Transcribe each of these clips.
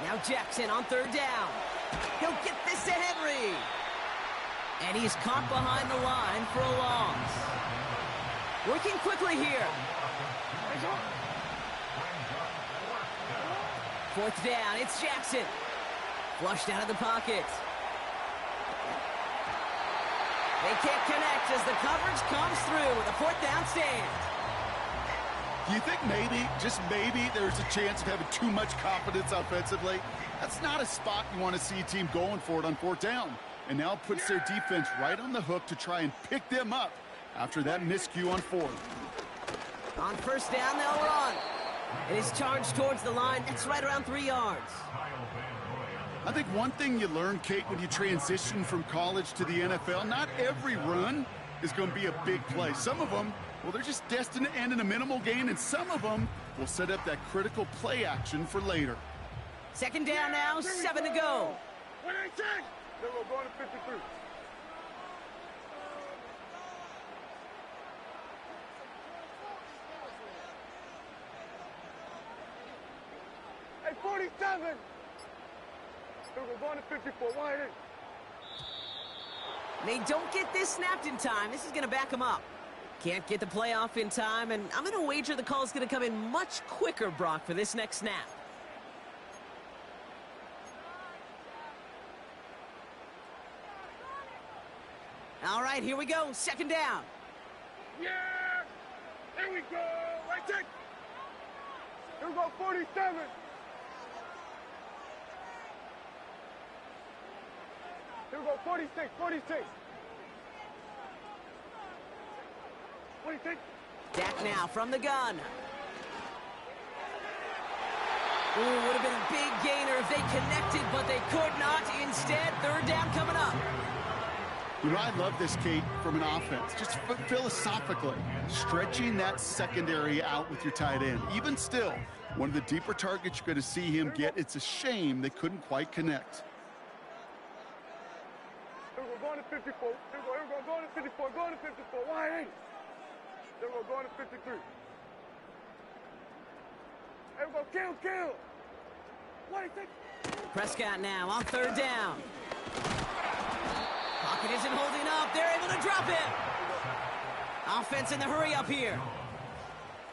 Now Jackson on third down. He'll get this to Henry. And he's caught behind the line for a loss. Working quickly here. Fourth down, it's Jackson. Flushed out of the pocket. They can't connect as the coverage comes through with a fourth down stand. Do you think maybe, just maybe, there's a chance of having too much confidence offensively? That's not a spot you want to see a team going for it on fourth down. And now it puts their defense right on the hook to try and pick them up after that miscue on fourth. On first down, they'll run. It is charged towards the line. That's right around 3 yards. I think one thing you learn, Kate, when you transition from college to the NFL, not every run is going to be a big play. Some of them, well, they're just destined to end in a minimal gain, and some of them will set up that critical play action for later. Second down now, 7 to go. What I say? They were going to 53. Hey, 47. They were going to 54. Why ain't it? They don't get this snapped in time. This is going to back them up. Can't get the play off in time, and I'm going to wager the call is going to come in much quicker, Brock, for this next snap. All right, here we go. Second down. Yeah! Here we go! Right there! Here we go, 47! Here we go, 46, 46! 46! Dak now from the gun. Ooh, would have been a big gainer if they connected, but they could not. Instead, third down coming up. You know, I love this, Kate, from an offense. Just philosophically, stretching that secondary out with your tight end. Even still, one of the deeper targets you're going to see him get. It's a shame they couldn't quite connect. Here we go, going to 54. Here we go, going to 54, going to 54. Why ain't it? Here we go, going to 53. Here we go, kill! What do you think? Prescott now on third down. Pocket isn't holding up. They're able to drop it. Offense in the hurry up here.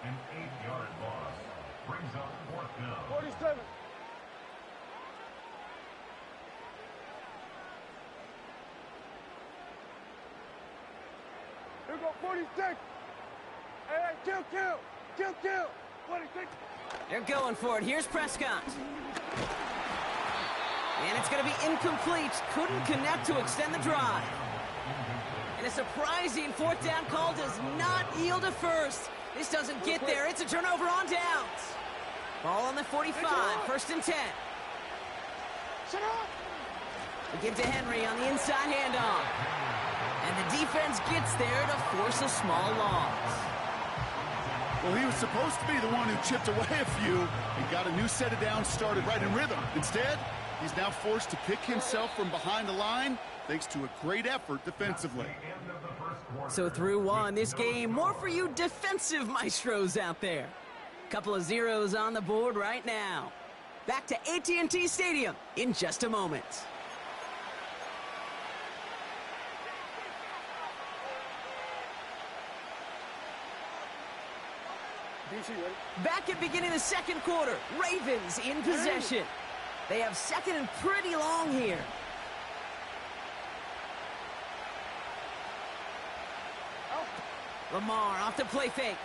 An 8-yard loss brings up fourth down. 47. Here we go, 46. Hey, kill. What do you think? They're going for it. Here's Prescott. And it's going to be incomplete. Couldn't connect to extend the drive. And a surprising fourth down call does not yield a first. This doesn't get there. It's a turnover on downs. Ball on the 45, first and 10. Shut up! We give to Henry on the inside handoff. And the defense gets there to force a small loss. Well, he was supposed to be the one who chipped away a few and got a new set of downs started right in rhythm. Instead, he's now forced to pick himself from behind the line thanks to a great effort defensively. So through one, this game, more for you defensive maestros out there. Couple of zeros on the board right now. Back to AT&T Stadium in just a moment. Back at beginning of the second quarter, Ravens in possession. They have second and pretty long here. Lamar off the play fake.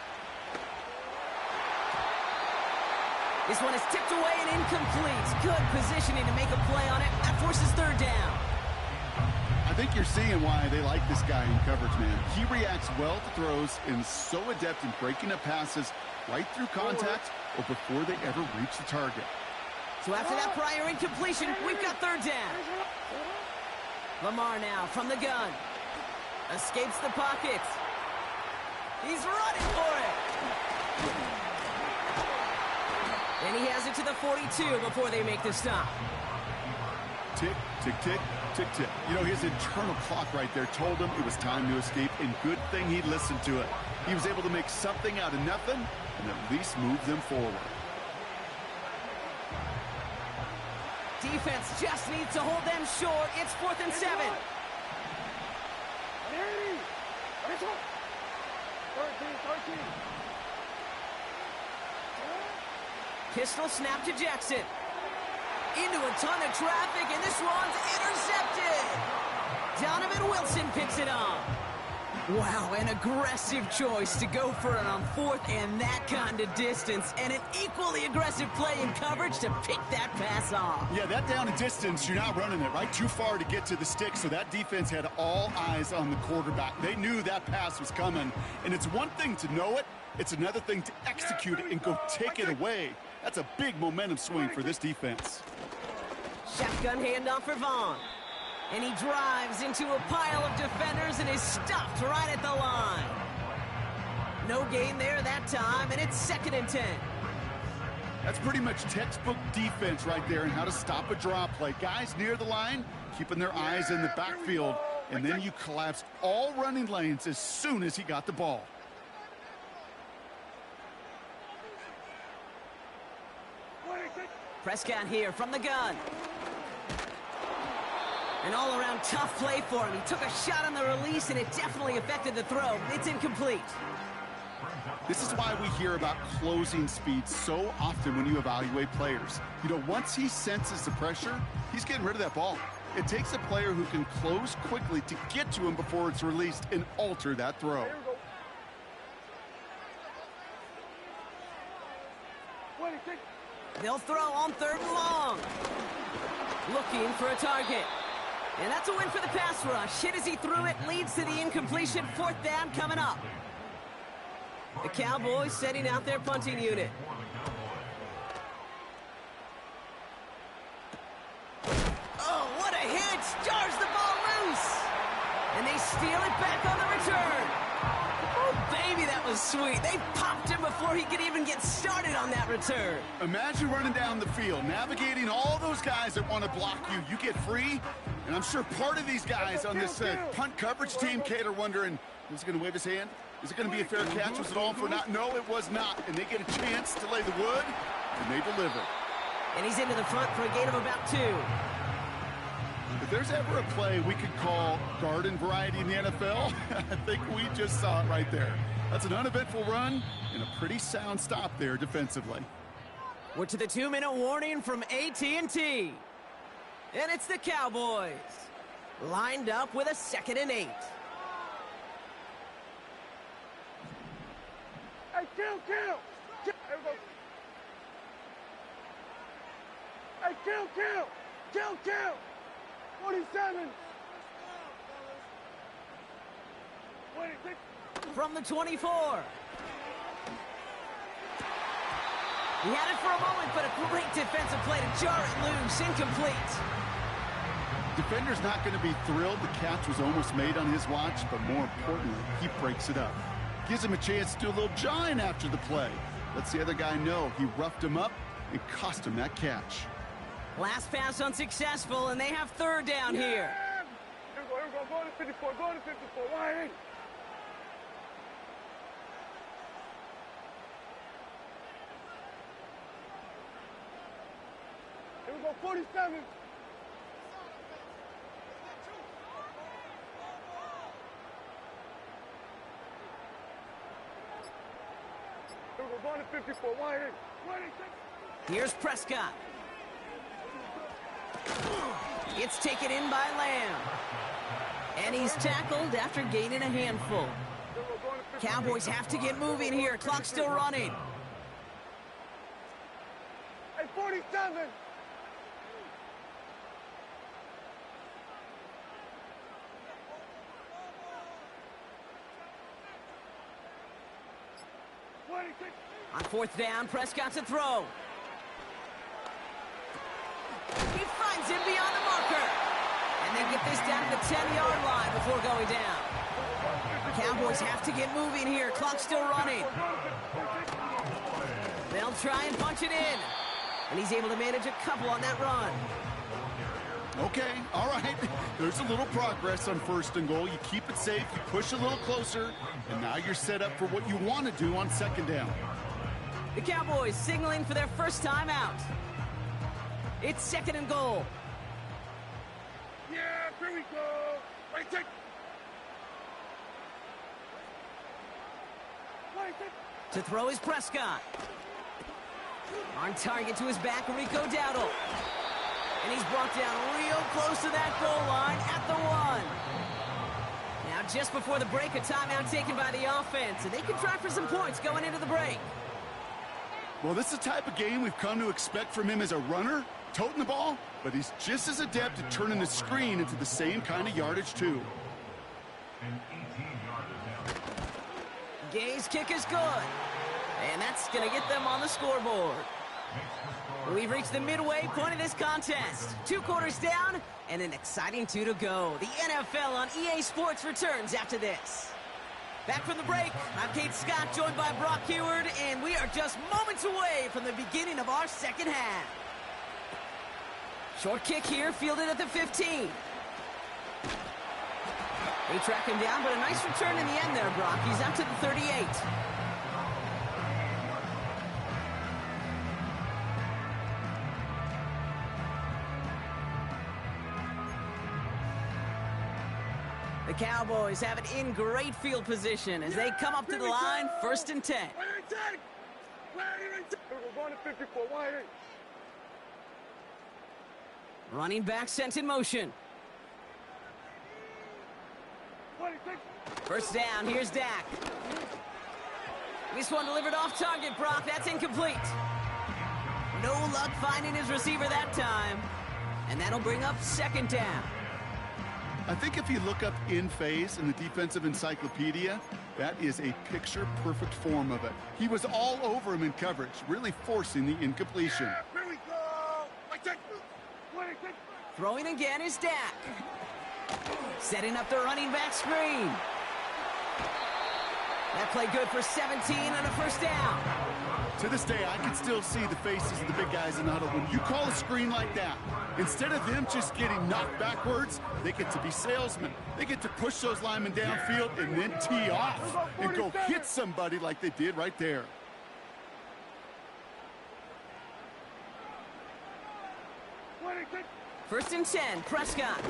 This one is tipped away and incomplete. Good positioning to make a play on it. That forces third down. I think you're seeing why they like this guy in coverage, man. He reacts well to throws and is so adept in breaking up passes right through contact or before they ever reach the target. So after that prior incompletion, we've got third down. Lamar now from the gun. Escapes the pocket. He's running for it. And he has it to the 42 before they make the stop. Tick, tick, tick, tick, tick. You know, his internal clock right there told him it was time to escape, and good thing he listened to it. He was able to make something out of nothing and at least move them forward. Defense just needs to hold them short. It's 4th and 7. 13. Pistol snap to Jackson. Into a ton of traffic, and this one's intercepted. Donovan Wilson picks it up. Wow, an aggressive choice to go for it on 4th and that kind of distance, and an equally aggressive play in coverage to pick that pass off. Yeah, that down and distance, you're not running it, right? Too far to get to the stick, so that defense had all eyes on the quarterback. They knew that pass was coming, and it's one thing to know it, it's another thing to execute it and go take it away. That's a big momentum swing for this defense. Shotgun handoff for Vaughn. And he drives into a pile of defenders and is stopped right at the line. No gain there that time, and it's 2nd and 10. That's pretty much textbook defense right there and how to stop a draw play. Guys near the line, keeping their eyes in the backfield, and then you collapse all running lanes as soon as he got the ball. Prescott here from the gun. An all-around tough play for him. He took a shot on the release, and it definitely affected the throw. It's incomplete. This is why we hear about closing speed so often when you evaluate players. You know, once he senses the pressure, he's getting rid of that ball. It takes a player who can close quickly to get to him before it's released and alter that throw. They'll throw on 3rd and long. Looking for a target. And that's a win for the pass rush. Hit as he threw it, leads to the incompletion. 4th down coming up. The Cowboys setting out their punting unit. Oh, what a hit! Jars the ball loose! And they steal it back on the return. Oh, baby, that was sweet. They popped him before he could even get started on that return. Imagine running down the field, navigating all those guys that want to block you. You get free, and I'm sure part of these guys on this punt coverage team, Kate, are wondering, is he going to wave his hand? Is it going to be a fair catch? Was it all for not? No, it was not. And they get a chance to lay the wood, and they deliver. And he's into the front for a gain of about 2. If there's ever a play we could call garden variety in the NFL, I think we just saw it right there. That's an uneventful run and a pretty sound stop there defensively. We're to the 2-minute warning from AT&T. And it's the Cowboys. Lined up with a 2nd and 8. Hey, kill! There we go. Hey, kill! 47. 26. From the 24. He had it for a moment, but a great defensive play to jar it loose. Incomplete. Defender's not going to be thrilled the catch was almost made on his watch, but more importantly, he breaks it up. Gives him a chance to do a little jawing after the play. Lets the other guy know he roughed him up and cost him that catch. Last pass unsuccessful, and they have 3rd down here. Here we go. Go to 54. Why ain't? Here we go, 47. Here we go, going to 54. Why ain't? Here's Prescott. It's taken in by Lamb. And he's tackled after gaining a handful. Cowboys have to get moving here. Clock's still running. Hey, 47. On 4th down, Prescott's a throw. He finds him beyond the marker. And they get this down to the 10-yard line before going down. Cowboys have to get moving here. Clock's still running. They'll try and punch it in. And he's able to manage a couple on that run. Okay, all right. There's a little progress on 1st and goal. You keep it safe, you push a little closer, and now you're set up for what you want to do on 2nd down. The Cowboys signaling for their first time out. It's second and goal. Yeah, here we go. Right, take. To throw is Prescott. On target to his back, Rico Dowdle. And he's brought down real close to that goal line at the 1. Now, just before the break, a timeout taken by the offense, and they can try for some points going into the break. Well, this is the type of game we've come to expect from him as a runner, toting the ball, but he's just as adept at turning the screen into the same kind of yardage, too. An 18-yard attempt. Gay's kick is good. And that's going to get them on the scoreboard. We've reached the midway point of this contest. 2 quarters down and an exciting 2 to go. The NFL on EA Sports returns after this. Back from the break, I'm Kate Scott, joined by Brock Heward, and we are just moments away from the beginning of our second half. Short kick here, fielded at the 15. They track him down, but a nice return in the end there, Brock. He's up to the 38. The Cowboys have it in great field position as they come up to the line, 1st and 10. We're going to 54. Running back sent in motion. First down, here's Dak. This one delivered off target, Brock. That's incomplete. No luck finding his receiver that time. And that'll bring up 2nd down. I think if you look up in phase in the defensive encyclopedia, that is a picture-perfect form of it. He was all over him in coverage, really forcing the incompletion. Yeah, here we go. Throwing again is Dak. Setting up the running back screen. That play good for 17 and a 1st down. To this day, I can still see the faces of the big guys in the huddle. When you call a screen like that, instead of them just getting knocked backwards, they get to be salesmen. They get to push those linemen downfield and then tee off and go hit somebody like they did right there. First and 10, Prescott.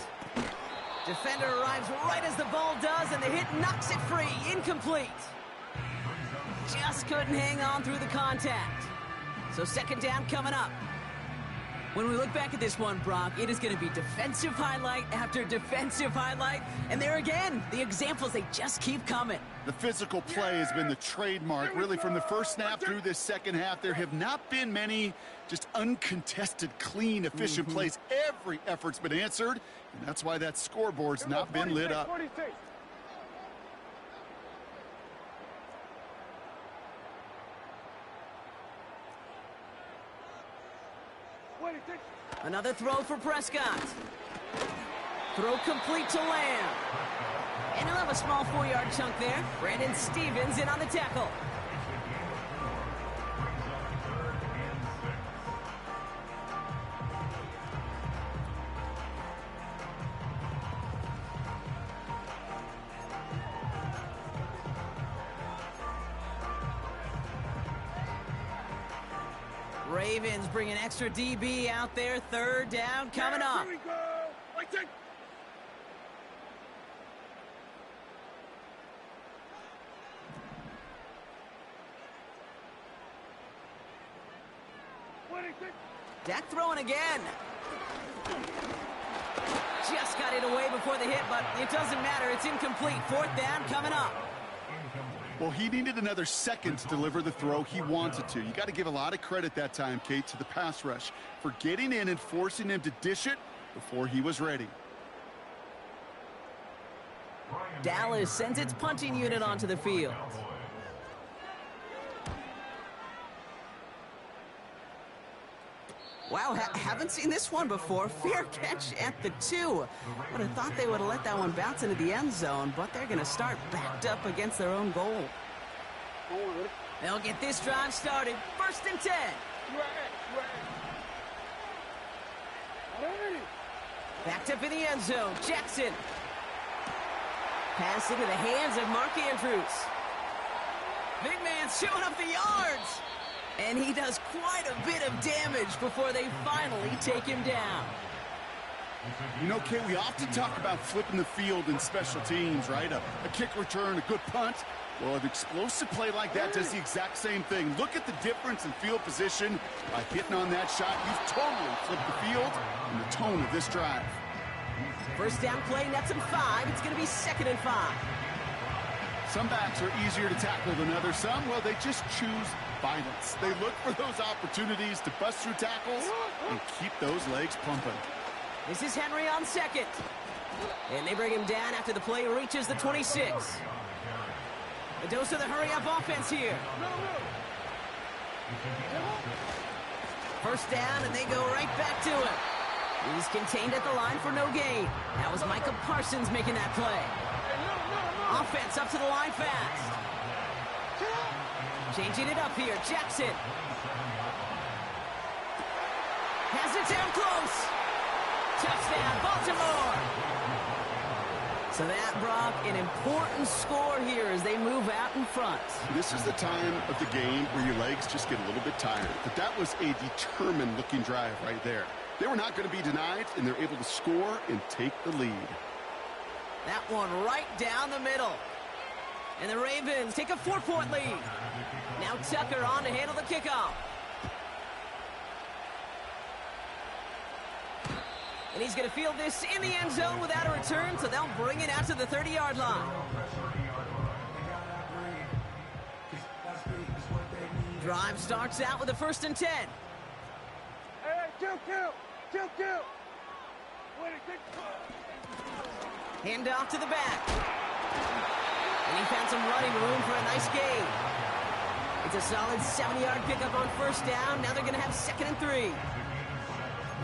Defender arrives right as the ball does, and the hit knocks it free. Incomplete. Just couldn't hang on through the contact. So 2nd down coming up. When we look back at this one, Brock, it is going to be defensive highlight after defensive highlight. And there again, the examples, they just keep coming. The physical play has been the trademark, really, from the first snap through this second half. There have not been many just uncontested, clean, efficient plays. Every effort's been answered, and that's why that scoreboard's not been lit up. Another throw for Prescott. Throw complete to Lamb. And he'll have a small 4-yard chunk there. Brandon Stevens in on the tackle. Ravens bring an extra DB out there. 3rd down coming up. Here we go. Right take. Dak throwing again. Just got it away before the hit, but it doesn't matter. It's incomplete. 4th down coming up. Well, he needed another second to deliver the throw he wanted to. You got to give a lot of credit that time, Kate, to the pass rush for getting in and forcing him to dish it before he was ready. Dallas sends its punting unit onto the field. Wow, haven't seen this one before. Fair catch at the 2. Would have thought they would have let that one bounce into the end zone, but they're going to start backed up against their own goal. They'll get this drive started. 1st and 10. Backed up in the end zone. Jackson. Pass into the hands of Mark Andrews. Big man showing up the yards. And he does quite a bit of damage before they finally take him down. You know, Kay, we often talk about flipping the field in special teams, right? A kick return, a good punt. Well, an explosive play like that does the exact same thing. Look at the difference in field position. By hitting on that shot, you've totally flipped the field and the tone of this drive. First down play, nets him 5. It's going to be 2nd and 5. Some backs are easier to tackle than others. Some, well, they just choose violence. They look for those opportunities to bust through tackles and keep those legs pumping. This is Henry on 2nd. And they bring him down after the play reaches the 26. A dose of the hurry-up offense here. First down, and they go right back to him. He's contained at the line for no gain. That was Micah Parsons making that play. Offense up to the line fast. Changing it up here, Jackson. Has it down close. Touchdown, Baltimore. So that, Brock, an important score here as they move out in front. This is the time of the game where your legs just get a little bit tired. But that was a determined-looking drive right there. They were not going to be denied, and they're able to score and take the lead. That one right down the middle. And the Ravens take a 4-point lead. Now Tucker on to handle the kickoff. And he's going to field this in the end zone without a return, so they'll bring it out to the 30-yard line. Drive starts out with a 1st and 10. Hey, kill. Hand off to the back. And he found some running room for a nice gain. It's a solid 7-yard pickup on 1st down. Now they're going to have 2nd and 3.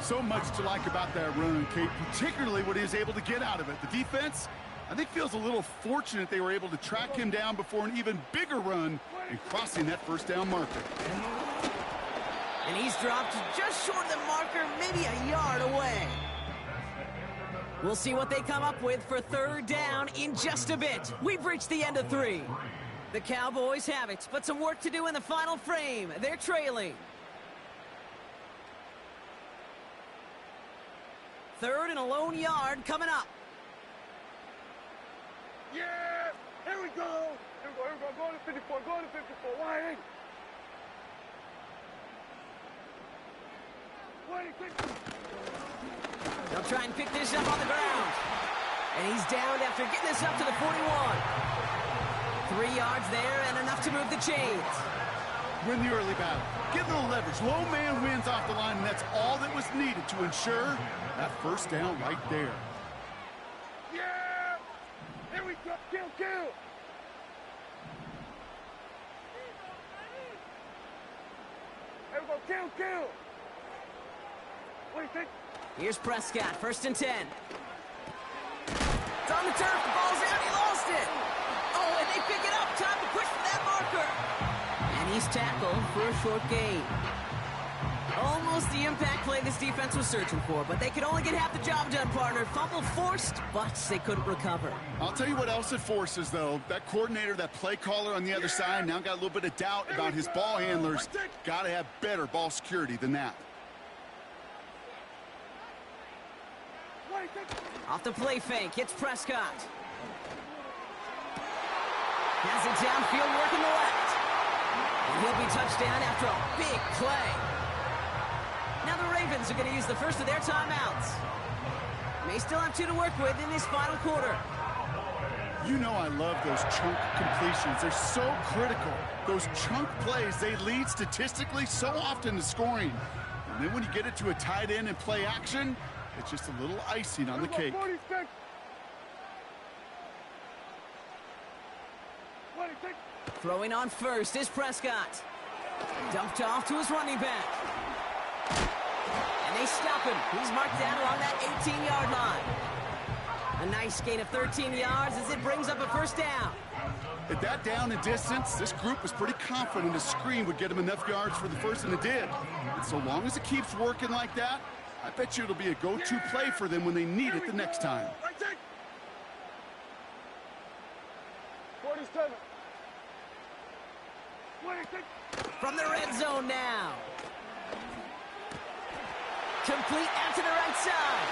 So much to like about that run, Kate, particularly what he was able to get out of it. The defense, I think, feels a little fortunate they were able to track him down before an even bigger run and crossing that 1st down marker. And he's dropped just short of the marker, maybe a yard away. We'll see what they come up with for 3rd down in just a bit. We've reached the end of 3. The Cowboys have it, but some work to do in the final frame. They're trailing. 3rd and a lone yard coming up. Yeah! Here we go! Go to 54, wide. They'll try and pick this up on the ground. And he's downed after getting this up to the 41. 3 yards there and enough to move the chains. Win the early battle. Get a little leverage. Low man wins off the line, and that's all that was needed to ensure that 1st down right there. Yeah! Here we go. Kill. Here we go. Kill. What do you think? Here's Prescott, 1st and 10. It's on the turf, the ball's out, he lost it. Oh, and they pick it up, time to push for that marker. And he's tackled for a short gain. Almost the impact play this defense was searching for, but they could only get half the job done, partner. Fumble forced, but they couldn't recover. I'll tell you what else it forces, though. That coordinator, that play caller on the other side, now got a little bit of doubt about his ball handlers. Got to have better ball security than that. Off the play fake, it's Prescott. Has it downfield, working the left. And he'll be touchdown after a big play. Now the Ravens are going to use the first of their timeouts. May still have 2 to work with in this final quarter. You know I love those chunk completions. They're so critical. Those chunk plays, they lead statistically so often to scoring. And then when you get it to a tight end and play action, it's just a little icing on the cake. Throwing on first is Prescott. Dumped off to his running back. And they stop him. He's marked down along that 18-yard line. A nice gain of 13 yards as it brings up a 1st down. At that down and distance, this group was pretty confident a screen would get them enough yards for the first, and it did. And so long as it keeps working like that, I bet you it'll be a go-to play for them when they need it the next time. 47. 26. From the red zone now. Complete out to the right side.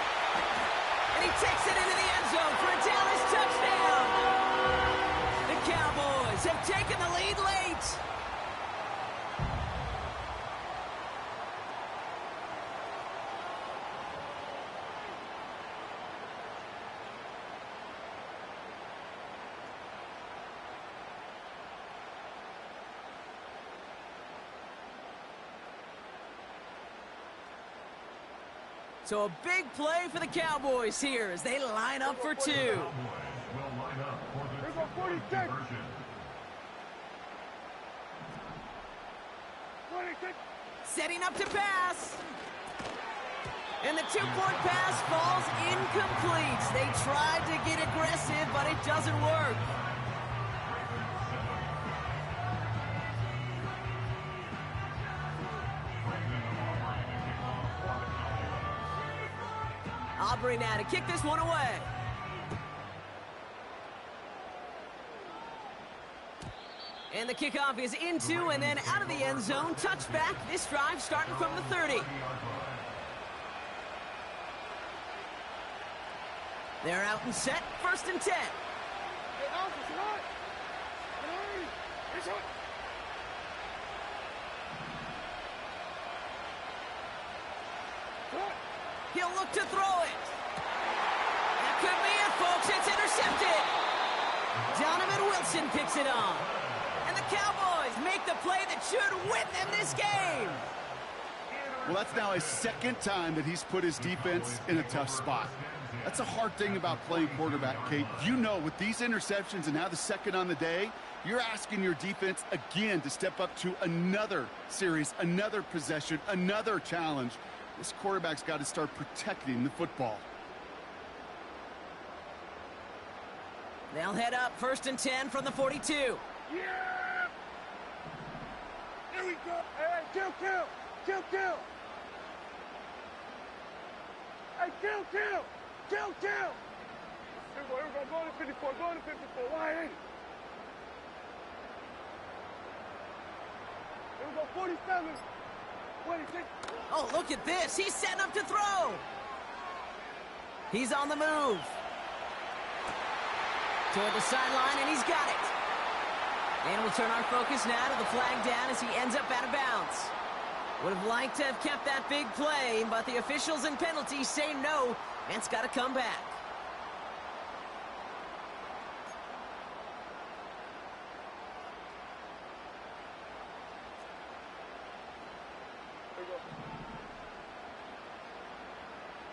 And he takes it into the end zone for a Dallas touchdown. The Cowboys have taken the lead late. So a big play for the Cowboys here as they line up for two. Cowboys will line up for the Here's a 46. conversion. 26. Setting up to pass. And the two-point pass falls incomplete. They tried to get aggressive, but it doesn't work. Aubrey now to kick this one away. And the kickoff is into and then out of the end zone. Touchback. This drive starting from the 30. They're out and set. 1st and 10. Hey, Alpha, it's hot. Hurry. It's hot. Hot. He'll look to throw it. That could be it, folks. It's intercepted. Donovan Wilson picks it on. And the Cowboys make the play that should win them this game. Well, that's now his 2nd time that he's put his defense in a tough spot. That's a hard thing about playing quarterback, Kate. You know, with these interceptions and now the 2nd on the day, you're asking your defense again to step up to another series, another possession, another challenge. This quarterback's got to start protecting the football. They'll head up 1st and 10 from the 42. Yeah! Here we go. Hey, kill, kill. Kill, kill. Hey, kill, kill. Kill, kill. Here we go. Go to 54. Go to 54. Why ain't it? Here we go. 47. 26. Oh, look at this. He's setting up to throw. He's on the move. Toward the sideline, and he's got it. And we'll turn our focus now to the flag down as he ends up out of bounds. Would have liked to have kept that big play, but the officials and penalties say no, and it's got to come back. There we go.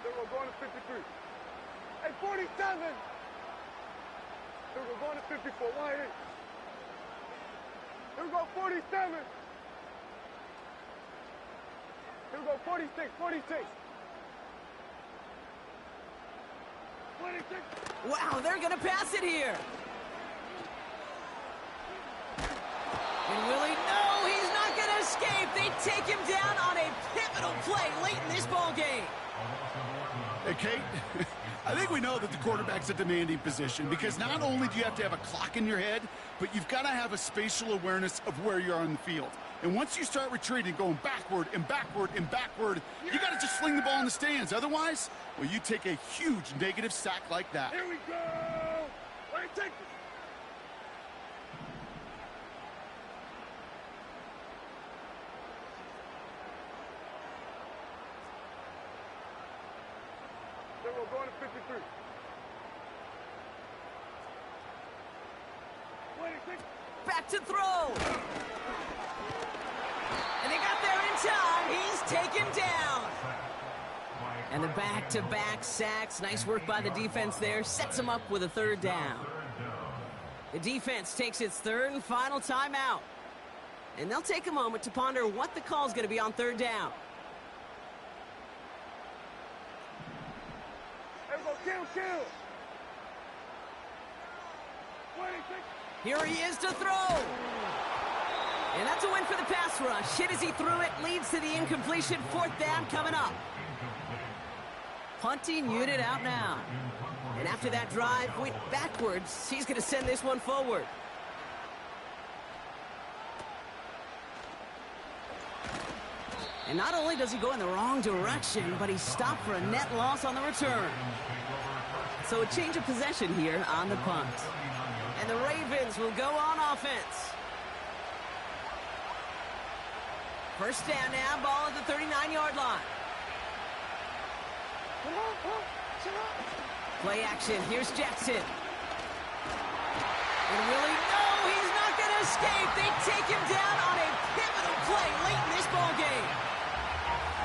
There we go. Going to 53. Hey, 47. Here we go, going to 54, why ain't? Here we go, 47. Here we go, 46, 46. 26. Wow, they're going to pass it here. And will he? No, he's not going to escape. They take him down on a pivotal play late in this ball game. Hey, Kate, I think we know that the quarterback's a demanding position because not only do you have to have a clock in your head, but you've got to have a spatial awareness of where you are on the field. And once you start retreating, going backward and backward and backward, you got to just sling the ball in the stands. Otherwise, well, you take a huge negative sack like that. Here we go. Wait, take this. There we go, going to 53. 26. Back to throw. And they got there in time. He's taken down. And the back-to-back sacks. Nice work by the defense there. Sets him up with a 3rd down. The defense takes its 3rd and final timeout. And they'll take a moment to ponder what the call is going to be on 3rd down. There we go, kill, kill. 26. Here he is to throw. And that's a win for the pass rush. Hit as he threw it, leads to the incompletion. 4th down coming up. Punting unit out now. And after that drive went backwards, he's going to send this one forward. And not only does he go in the wrong direction, but he's stopped for a net loss on the return. So a change of possession here on the punt. And the Ravens will go on offense. First down now, ball at the 39-yard line. Play action, here's Jackson. And will he? No, he's not going to escape. They take him down on a pivotal play late in this ball game.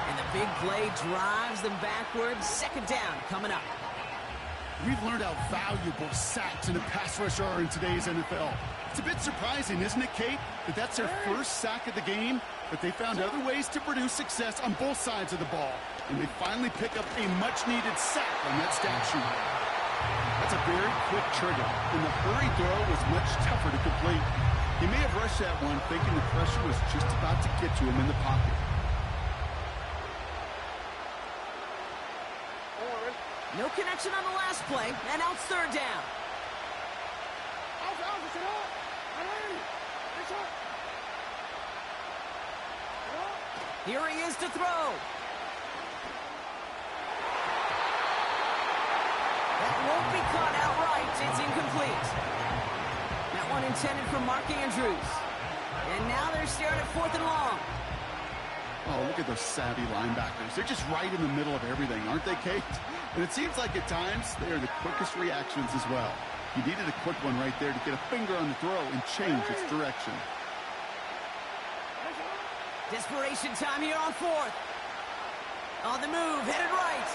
And the big play drives them backwards. Second down coming up. We've learned how valuable sacks and a pass rush are in today's NFL. It's a bit surprising, isn't it, Kate, that that's their first sack of the game, but they found other ways to produce success on both sides of the ball, and they finally pick up a much-needed sack on that stat sheet. That's a very quick trigger, and the hurry throw was much tougher to complete. He may have rushed that one thinking the pressure was just about to get to him in the pocket. No connection on the last play, and now it's third down. Here he is to throw. That won't be caught outright. It's incomplete. That one intended for Mark Andrews. And now they're staring at 4th and long. Oh, look at those savvy linebackers. They're just right in the middle of everything, aren't they, Kate? And it seems like at times they are the quickest reactions as well. He needed a quick one right there to get a finger on the throw and change its direction. Desperation time here on 4th. On the move, headed right.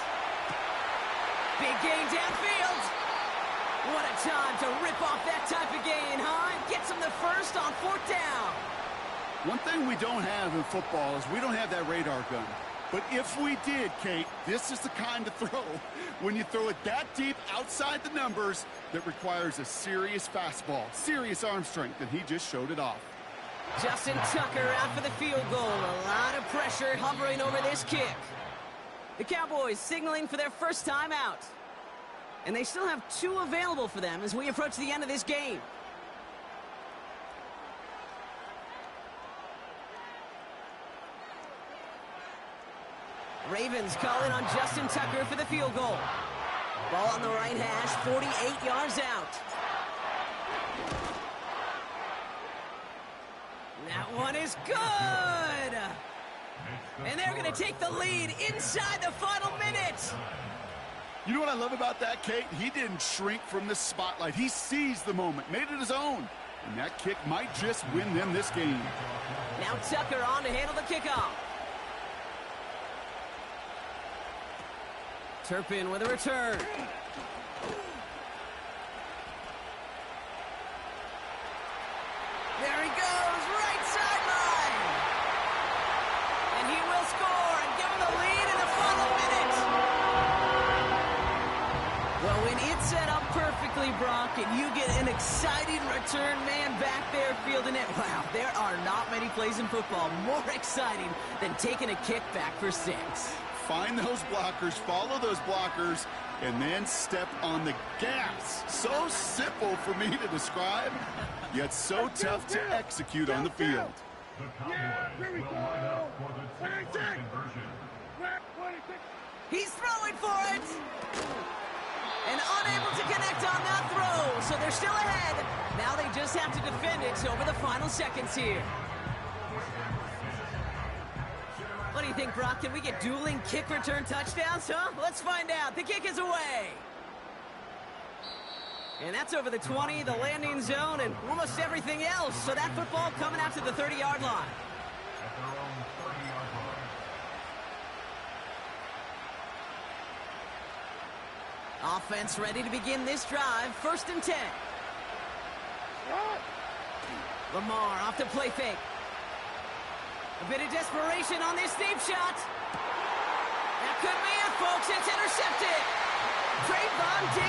Big gain downfield. What a time to rip off that type of gain, huh? Gets him the first on 4th down. One thing we don't have in football is we don't have that radar gun. But if we did, Kate, this is the kind of throw, when you throw it that deep outside the numbers, that requires a serious fastball, serious arm strength, and he just showed it off. Justin Tucker out for the field goal. A lot of pressure hovering over this kick. The Cowboys signaling for their first time out. And they still have 2 available for them as we approach the end of this game. Ravens calling on Justin Tucker for the field goal. Ball on the right hash, 48 yards out. That one is good! And they're going to take the lead inside the final minute. You know what I love about that, Kate? He didn't shrink from the spotlight. He seized the moment, made it his own. And that kick might just win them this game. Now Tucker on to handle the kickoff. Turpin with a return. There he goes, right sideline. And he will score and give him the lead in the final minute. Well, when it's set up perfectly, Brock, and you get an exciting return man back there fielding it, wow, there are not many plays in football more exciting than taking a kick back for 6. Find those blockers, follow those blockers, and then step on the gas. So simple for me to describe, yet so tough to execute on the field. The Cowboys will line up for the 2-point conversion. He's throwing for it! And unable to connect on that throw, so they're still ahead. Now they just have to defend it over the final seconds here. What do you think, Brock? Can we get dueling kick return touchdowns, huh? Let's find out. The kick is away. And that's over the 20, the landing zone, and almost everything else. So that football coming out to the 30-yard line. At their own 30-yard line. Offense ready to begin this drive. 1st and 10. Lamar off to play fake. A bit of desperation on this deep shot. That could be it, folks. It's intercepted. Trayvon